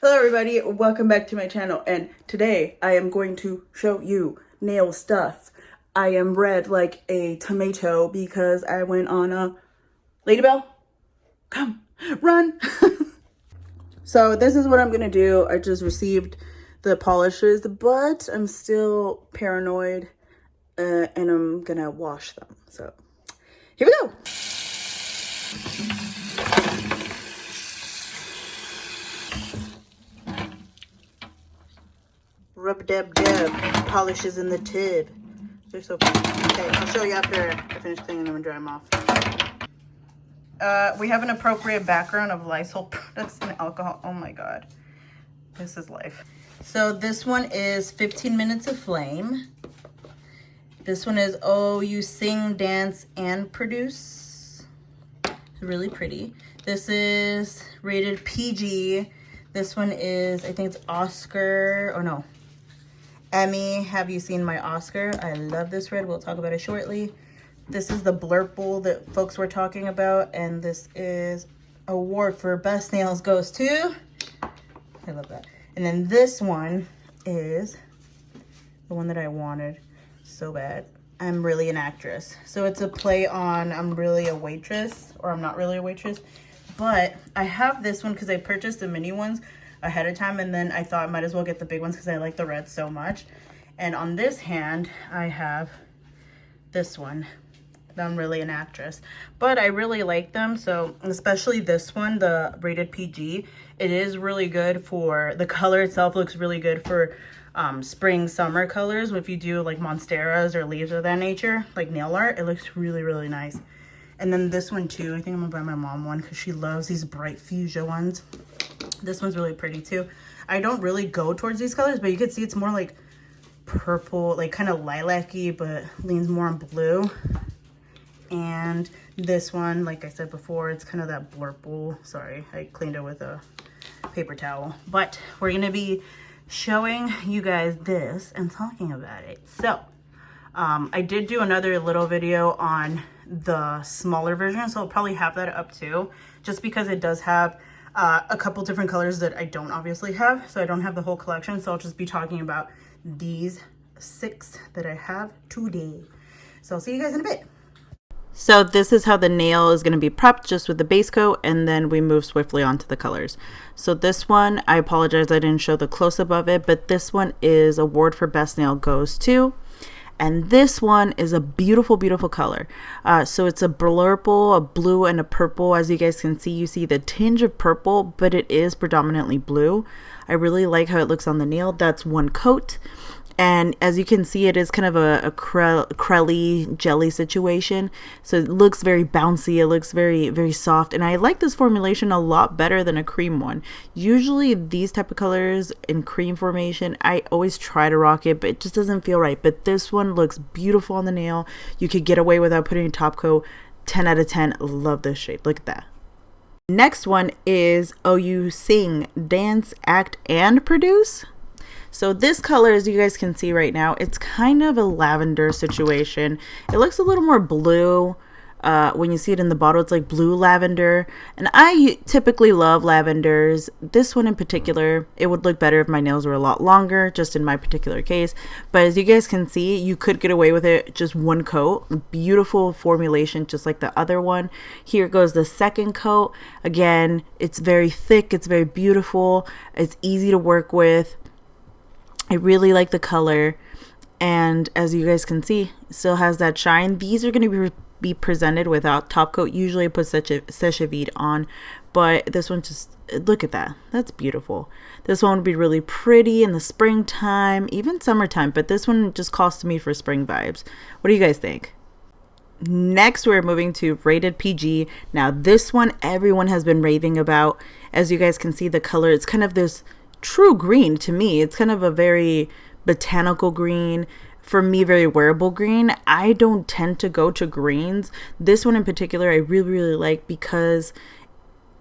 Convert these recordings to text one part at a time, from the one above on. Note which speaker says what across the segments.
Speaker 1: Hello everybody, welcome back to my channel, and today I am going to show you nail stuff. I am red like a tomato because I went on a Ladybell, come, run. So this is what I'm gonna do. I just received the polishes, but I'm still paranoid and I'm gonna wash them. So here we go. Rub-dub-dub, polishes in the tub. They're so pretty. Okay, I'll show you after I finish cleaning them and dry them off. We have an appropriate background of Lysol products and alcohol. Oh my God, this is life. So this one is 15 Minutes of Flame. This one is Oh You Sing, Dance, and Produce. It's really pretty. This is rated PG. This one is, I think it's Oscar, or no, Emmy, Have You Seen My Oscar? I love this red. We'll talk about it shortly. This is the Blurple that folks were talking about. And this is award for best nails goes to, I love that. And then this one is the one that I wanted so bad. I'm Really an Actress. So it's a play on I'm really a waitress, or I'm not really a waitress. But I have this one because I purchased the mini ones ahead of time, and then I thought I might as well get the big ones because I like the red so much. And on this hand I have this one, I'm Really an Actress, but I really like them. So especially this one, the rated PG, it is really good for the color itself. Looks really good for spring summer colors. If you do like monsteras or leaves of that nature, like nail art, it looks really, really nice. And then this one too, I think I'm gonna buy my mom one because she loves these bright fuchsia ones. This one's really pretty too. I don't really go towards these colors, but you can see it's more like purple, like kind of lilac-y, but leans more on blue. And this one, like I said before, it's kind of that Blurple. Sorry, I cleaned it with a paper towel. But we're gonna be showing you guys this and talking about it. So I did do another little video on the smaller version, so I'll probably have that up too, just because it does have a couple different colors that I don't obviously have, so I don't have the whole collection. So I'll just be talking about these 6 that I have today. So I'll see you guys in a bit. So this is how the nail is going to be prepped, just with the base coat, and then we move swiftly on to the colors. So this one, I apologize I didn't show the close-up of it, but this one is award for best nail goes to, and this one is a beautiful, beautiful color. So it's a Blurple, a blue, and a purple. As you guys can see, you see the tinge of purple, but it is predominantly blue. I really like how it looks on the nail. That's one coat. And as you can see, it is kind of a crelly jelly situation. So it looks very bouncy. It looks very, very soft. And I like this formulation a lot better than a cream one. Usually these type of colors in cream formation, I always try to rock it, but it just doesn't feel right. But this one looks beautiful on the nail. You could get away without putting a top coat. 10 out of 10. Love this shade. Look at that. Next one is Oh You Sing, Dance, Act, and Produce. So this color, as you guys can see right now, it's kind of a lavender situation. It looks a little more blue. When you see it in the bottle, it's like blue lavender. And I typically love lavenders. This one in particular, it would look better if my nails were a lot longer, just in my particular case. But as you guys can see, you could get away with it just one coat. Beautiful formulation, just like the other one. Here goes the second coat. Again, it's very thick. It's very beautiful. It's easy to work with. I really like the color, and as you guys can see, it still has that shine. These are going to be presented without top coat. Usually I put Sèche Vide on, but this one, just look at that. That's beautiful. This one would be really pretty in the springtime, even summertime, but this one just calls to me for spring vibes. What do you guys think? Next, we're moving to rated PG. Now this one everyone has been raving about. As you guys can see, the color, it's kind of this true green to me. It's kind of a very botanical green. For me, very wearable green. I don't tend to go to greens. This one in particular I really, really like because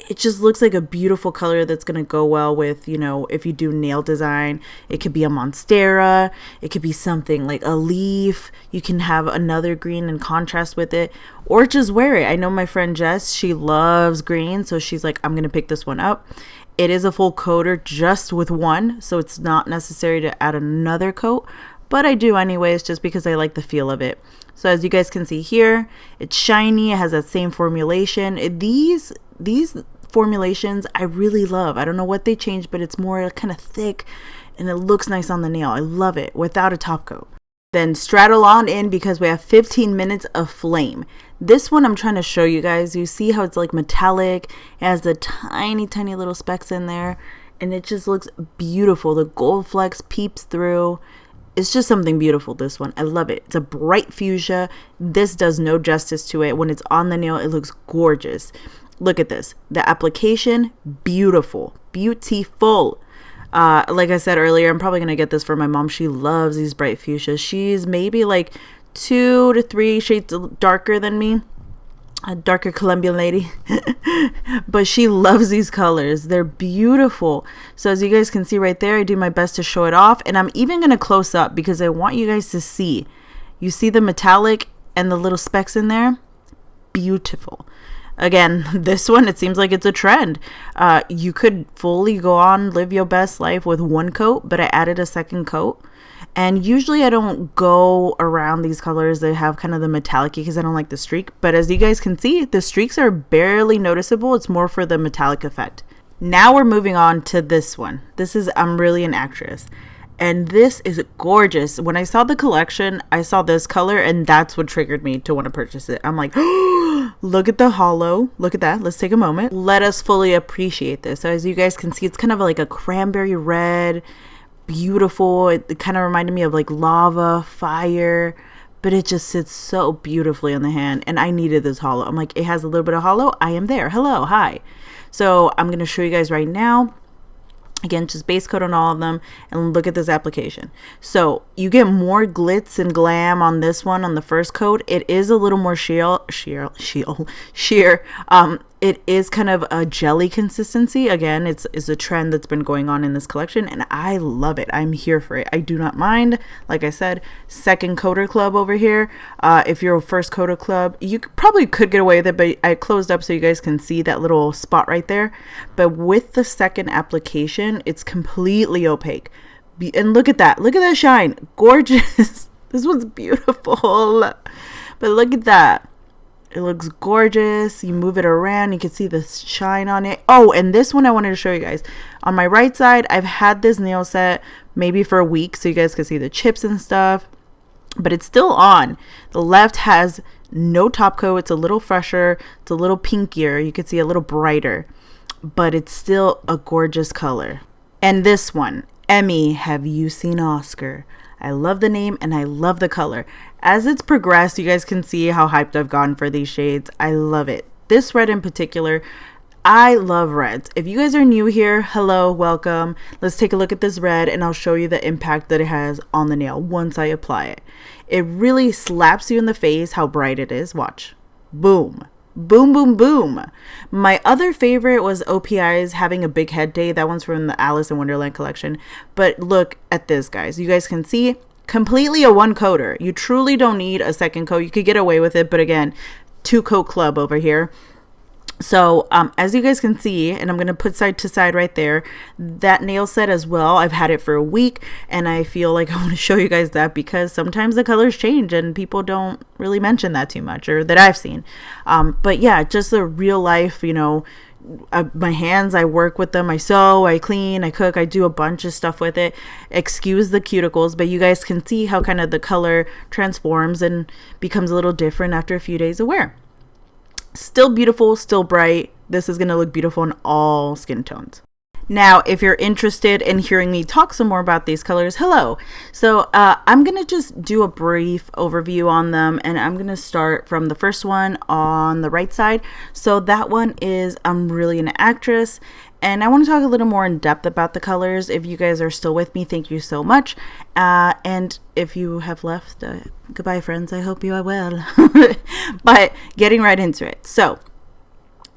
Speaker 1: it just looks like a beautiful color that's going to go well with, you know, if you do nail design. It could be a monstera, it could be something like a leaf. You can have another green in contrast with it, or just wear it. I know my friend Jess, she loves green, so she's like, I'm going to pick this one up. It is a full coater just with one, so it's not necessary to add another coat, but I do anyways just because I like the feel of it. So as you guys can see here, it's shiny, it has that same formulation. These formulations I really love. I don't know what they changed, but it's more kind of thick and it looks nice on the nail. I love it without a top coat. Then straddle on in because we have 15 minutes of flame. This one I'm trying to show you guys. You see how it's like metallic. It has the tiny little specks in there and it just looks beautiful. The gold flecks peeps through. It's just something beautiful, this one. I love it. It's a bright fuchsia. This does no justice to it. When it's on the nail, it looks gorgeous. Look at this. The application, beautiful. Beautiful. Like I said earlier, I'm probably going to get this for my mom. She loves these bright fuchsias. She's maybe like 2 to 3 shades darker than me. A darker Colombian lady. But she loves these colors. They're beautiful. So as you guys can see right there, I do my best to show it off. And I'm even going to close up because I want you guys to see. You see the metallic and the little specks in there? Beautiful. Again, this one, it seems like it's a trend. You could fully go on, live your best life with one coat, but I added a second coat. And usually I don't go around these colors that have kind of the metallic because I don't like the streak. But as you guys can see, the streaks are barely noticeable. It's more for the metallic effect. Now we're moving on to this one. This is I'm Really an Actress. And this is gorgeous. When I saw the collection, I saw this color and that's what triggered me to want to purchase it. I'm like, oh, look at the holo. Look at that. Let's take a moment. Let us fully appreciate this. So as you guys can see, it's kind of like a cranberry red. Beautiful. It kind of reminded me of like lava, fire, but it just sits so beautifully on the hand. And I needed this holo. I'm like, it has a little bit of holo. I am there. Hello. Hi. So I'm going to show you guys right now. Again, just base coat on all of them and look at this application. So you get more glitz and glam on this one on the first coat. It is a little more sheer. It is kind of a jelly consistency. Again, it's a trend that's been going on in this collection and I love it. I'm here for it. I do not mind. Like I said, second coater club over here. If you're a first coater club, you probably could get away with it, but I closed up so you guys can see that little spot right there. But with the second application, it's completely opaque. And look at that. Look at that shine. Gorgeous. This one's beautiful. But look at that. It looks gorgeous. You move it around, you can see the shine on it. Oh, and this one I wanted to show you guys. On my right side, I've had this nail set maybe for a week so you guys can see the chips and stuff, but it's still on. The left has no top coat. It's a little fresher. It's a little pinkier. You can see a little brighter, but it's still a gorgeous color. And this one, Emmy, Have You Seen Oscar? I love the name and I love the color. As it's progressed, you guys can see how hyped I've gotten for these shades. I love it. This red in particular, I love reds. If you guys are new here, hello, welcome. Let's take a look at this red and I'll show you the impact that it has on the nail once I apply it. It really slaps you in the face how bright it is. Watch. Boom. Boom, boom, boom. My other favorite was OPI's Having a Big Head Day. That one's from the Alice in Wonderland collection. But look at this, guys. You guys can see completely a one coater. You truly don't need a second coat. You could get away with it, but again, 2-coat club over here. So as you guys can see, and I'm going to put side to side right there, that nail set as well, I've had it for a week and I feel like I want to show you guys that because sometimes the colors change and people don't really mention that too much, or that I've seen. But yeah, just the real life, you know, my hands, I work with them, I sew, I clean, I cook, I do a bunch of stuff with it. Excuse the cuticles, but you guys can see how kind of the color transforms and becomes a little different after a few days of wear. Still beautiful, still bright. This is going to look beautiful in all skin tones. Now, if you're interested in hearing me talk some more about these colors, hello. So I'm going to just do a brief overview on them, and I'm going to start from the first one on the right side. So that one is I'm Really an Actress, and I want to talk a little more in depth about the colors. If you guys are still with me, thank you so much. And if you have left, goodbye friends, I hope you are well. But getting right into it. So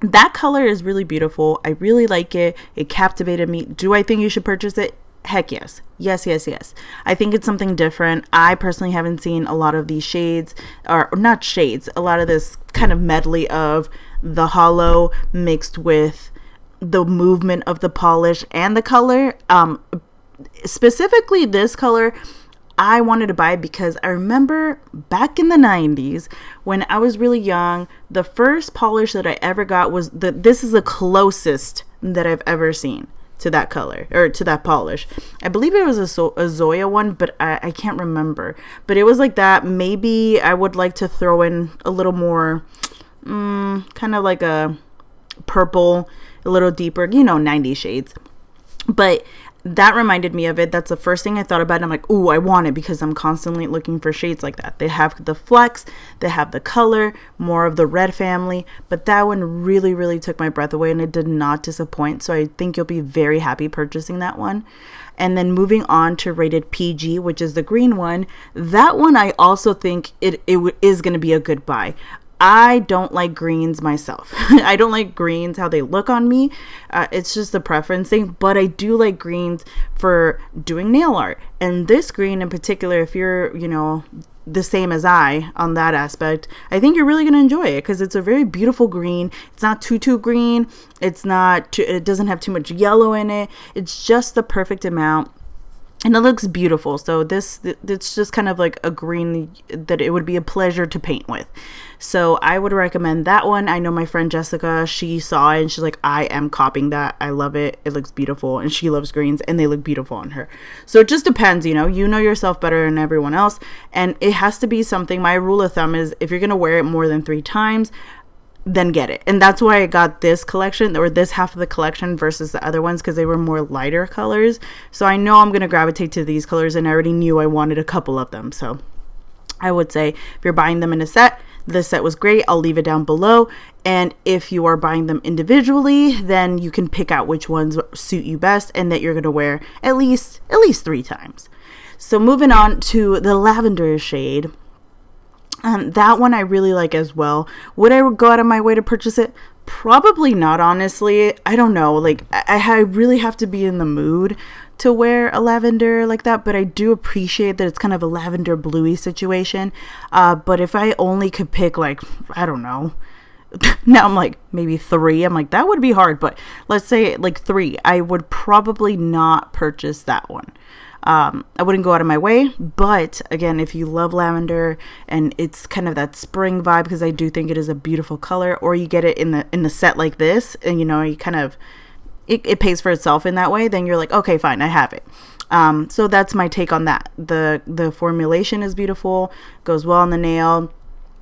Speaker 2: That color is really beautiful. I really like it. It captivated me. Do I think you should purchase it? Heck yes. Yes, yes, yes. I think it's something different. I personally haven't seen a lot of these shades, or not shades, a lot of this kind of medley of the holo mixed with the movement of the polish and the color. Specifically this color, I wanted to buy because I remember back in the 90s when I was really young, the first polish that I ever got was this is the closest that I've ever seen to that color, or to that polish. I believe it was a Zoya one, but I can't remember. But it was like that. Maybe I would like to throw in a little more, kind of like a purple, a little deeper, 90 shades. But that reminded me of it. That's the first thing I thought about. And I'm like, ooh, I want it, because I'm constantly looking for shades like that. They have the flex, they have the color, more of the red family. But that one really, really took my breath away, and it did not disappoint. So I think you'll be very happy purchasing that one. And then moving on to rated Pea-G, which is the green one. That one I also think it is going to be a good buy. I don't like greens myself. I don't like greens, how they look on me. It's just a preference thing, but I do like greens for doing nail art. And this green in particular, if you're, the same as I on that aspect, I think you're really going to enjoy it, because it's a very beautiful green. It's not too green. It doesn't have too much yellow in it. It's just the perfect amount. And it looks beautiful. So it's just kind of like a green that it would be a pleasure to paint with. So I would recommend that one. I know my friend Jessica, she saw it and she's like, I am copying that. I love it. It looks beautiful. And she loves greens and they look beautiful on her. So it just depends, you know yourself better than everyone else. And it has to be something, my rule of thumb is if you're going to wear it more than 3 times, then get it. And that's why I got this collection, or this half of the collection versus the other ones, because they were more lighter colors. So I know I'm going to gravitate to these colors, and I already knew I wanted a couple of them. So I would say if you're buying them in a set, this set was great. I'll leave it down below. And if you are buying them individually, then you can pick out which ones suit you best and that you're going to wear at least 3 times. So moving on to the lavender shade. That one I really like as well. Would I go out of my way to purchase it? Probably not, honestly. I don't know. Like, I really have to be in the mood to wear a lavender like that. But I do appreciate that it's kind of a lavender bluey situation. But if I only could pick, like, I don't know. Now I'm like, maybe 3. I'm like, that would be hard. But let's say like 3. I would probably not purchase that one. I wouldn't go out of my way, but again, if you love lavender and it's kind of that spring vibe, because I do think it is a beautiful color, or you get it in the set like this, and you kind of it pays for itself in that way, then you're like, okay, fine, I have it. So that's my take on that. The formulation is beautiful, goes well on the nail.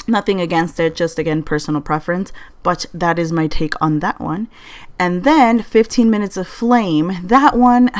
Speaker 2: Nothing against it, just again personal preference, but that is my take on that one. And then 15 minutes of flame, that one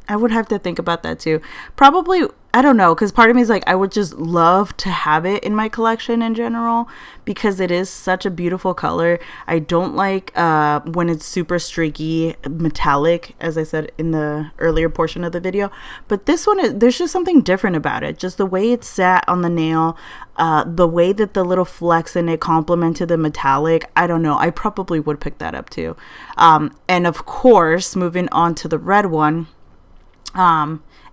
Speaker 2: I would have to think about that too. Probably, I don't know, because part of me is like, I would just love to have it in my collection in general, because it is such a beautiful color. I don't like when it's super streaky metallic, as I said in the earlier portion of the video, but this one, there's just something different about it. Just the way it sat on the nail, the way that the little flecks in it complemented the metallic. I don't know, I probably would pick that up too. And of course, moving on to the red one,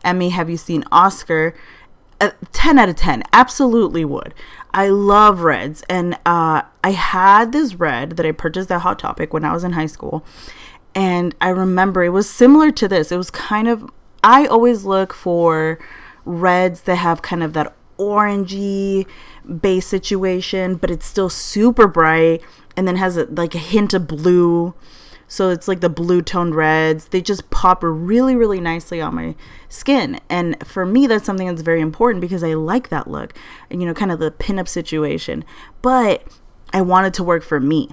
Speaker 2: Emmy, have you seen Oscar? 10 out of 10, absolutely would. I love reds, and I had this red that I purchased at Hot Topic when I was in high school, and I remember it was similar to this. It was kind of, I always look for reds that have kind of that orangey base situation, but it's still super bright, and then has like a hint of blue. So it's like the blue toned reds. They just pop really, really nicely on my skin. And for me, that's something that's very important, because I like that look, and kind of the pinup situation. But I want it to work for me.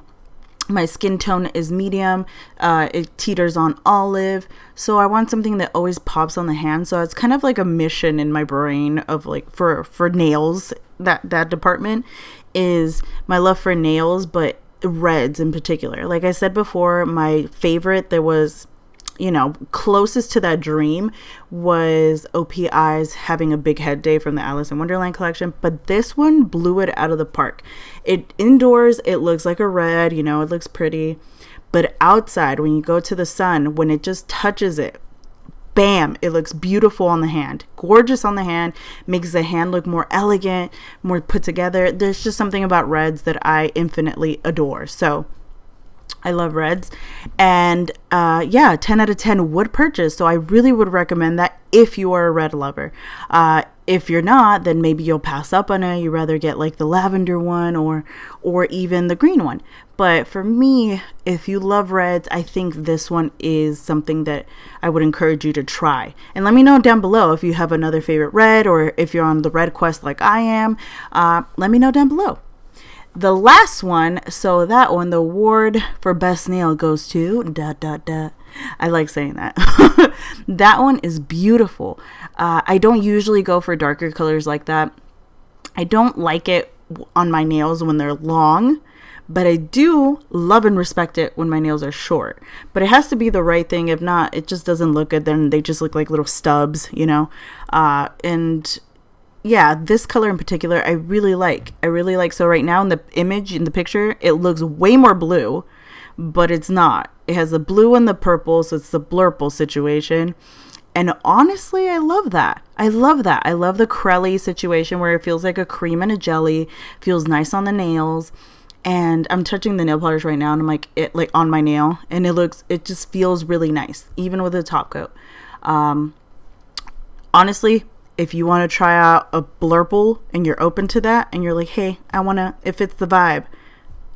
Speaker 2: My skin tone is medium. It teeters on olive. So I want something that always pops on the hand. So it's kind of like a mission in my brain of like for nails. That department is my love for nails, but reds in particular. Like I said before, my favorite, there was you know, closest to that dream was OPI's having a big head day from the Alice in Wonderland collection, but this one blew it out of the park. It indoors, it looks like a red, you know, it looks pretty, but outside when you go to the sun, when it just touches it, bam, it looks beautiful on the hand, gorgeous on the hand, makes the hand look more elegant, more put together. There's just something about reds that I infinitely adore. So I love reds, and yeah, 10 out of 10 would purchase. So I really would recommend that if you are a red lover. If you're not, then maybe you'll pass up on it. You rather get like the lavender one or even the green one. But for me, if you love reds, I think this one is something that I would encourage you to try. And let me know down below if you have another favorite red, or if you're on the red quest like I am. Let me know down below. The last one, so that one, the award for best nail goes to ... I like saying that. That one is beautiful. I don't usually go for darker colors like that. I don't like it on my nails when they're long, but I do love and respect it when my nails are short. But it has to be the right thing. If not, it just doesn't look good. Then they just look like little stubs, you know. And yeah, this color in particular, I really like. So right now in the image, in the picture, it looks way more blue, but it's not. It has the blue and the purple, so it's the Blurple situation. And honestly, I love that. I love the crelly situation where it feels like a cream and a jelly, feels nice on the nails. And I'm touching the nail polish right now, and I'm like, it like on my nail, and it just feels really nice, even with a top coat. Honestly, if you want to try out a Blurple and you're open to that, and you're like, hey, if it's the vibe,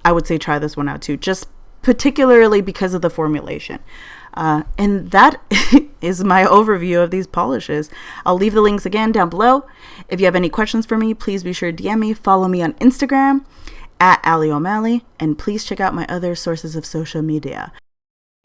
Speaker 2: I would say try this one out too, just particularly because of the formulation. And that is my overview of these polishes. I'll leave the links again down below. If you have any questions for me, please be sure to DM me. Follow me on Instagram at Ali O'Malley, and please check out my other sources of social media.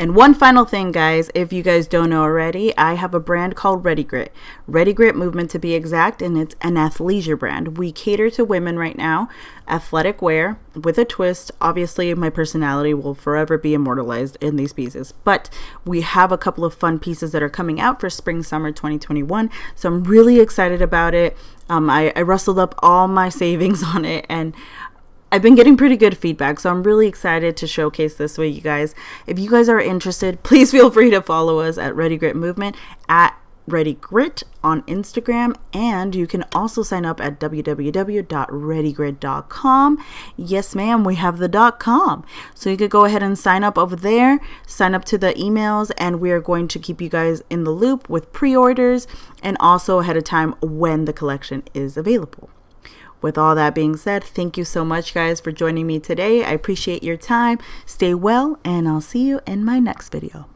Speaker 2: And one final thing, guys, if you guys don't know already, I have a brand called READYGRIT. READYGRIT movement to be exact, and it's an athleisure brand. We cater to women right now, athletic wear with a twist. Obviously, my personality will forever be immortalized in these pieces, but we have a couple of fun pieces that are coming out for spring summer 2021. So I'm really excited about it. I rustled up all my savings on it, and I've been getting pretty good feedback, so I'm really excited to showcase this with you guys. If you guys are interested, please feel free to follow us at READYGRIT Movement, at READYGRIT on Instagram, and you can also sign up at www.readygrit.com. Yes, ma'am, we have the .com. So you could go ahead and sign up over there, sign up to the emails, and we are going to keep you guys in the loop with pre-orders and also ahead of time when the collection is available. With all that being said, thank you so much, guys, for joining me today. I appreciate your time. Stay well, and I'll see you in my next video.